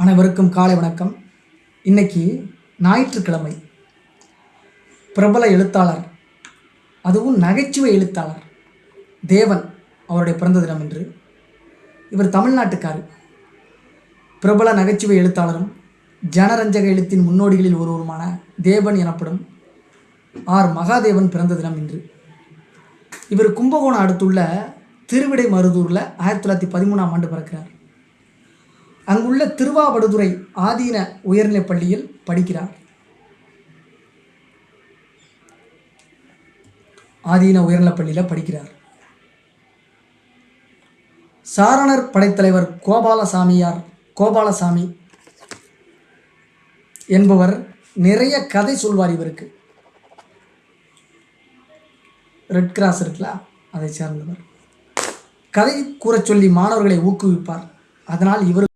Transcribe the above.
அனைவருக்கும் காலை வணக்கம். இன்னைக்கு ஞாயிற்றுக்கிழமை. பிரபல எழுத்தாளர், அதுவும் நகைச்சுவை எழுத்தாளர் தேவன் அவருடைய பிறந்த தினம் என்று. இவர் தமிழ்நாட்டுக்காரு. பிரபல நகைச்சுவை எழுத்தாளரும் ஜனரஞ்சக எழுத்தின் முன்னோடிகளில் ஒருவருமான தேவன் எனப்படும் ஆர் மகாதேவன் பிறந்த தினம் இன்று. இவர் கும்பகோணம் அடுத்துள்ள திருவிடைமருதூரில் 1913ஆம் ஆண்டு பிறக்கிறார். அங்குள்ள திருவாவடுதுறை ஆதீன உயர்நிலைப் பள்ளியில் படிக்கிறார். ஆதீன உயர்நிலைப் பள்ளியில் படிக்கிறார். சாரணர் படைத்தலைவர் கோபாலசாமி என்பவர் நிறைய கதை சொல்வார். இவருக்கு ரெட் கிராஸ் இருக்குல்ல, அதை சேர்ந்தவர். கதை கூறச் சொல்லி மாணவர்களை ஊக்குவிப்பார். அதனால் இவர்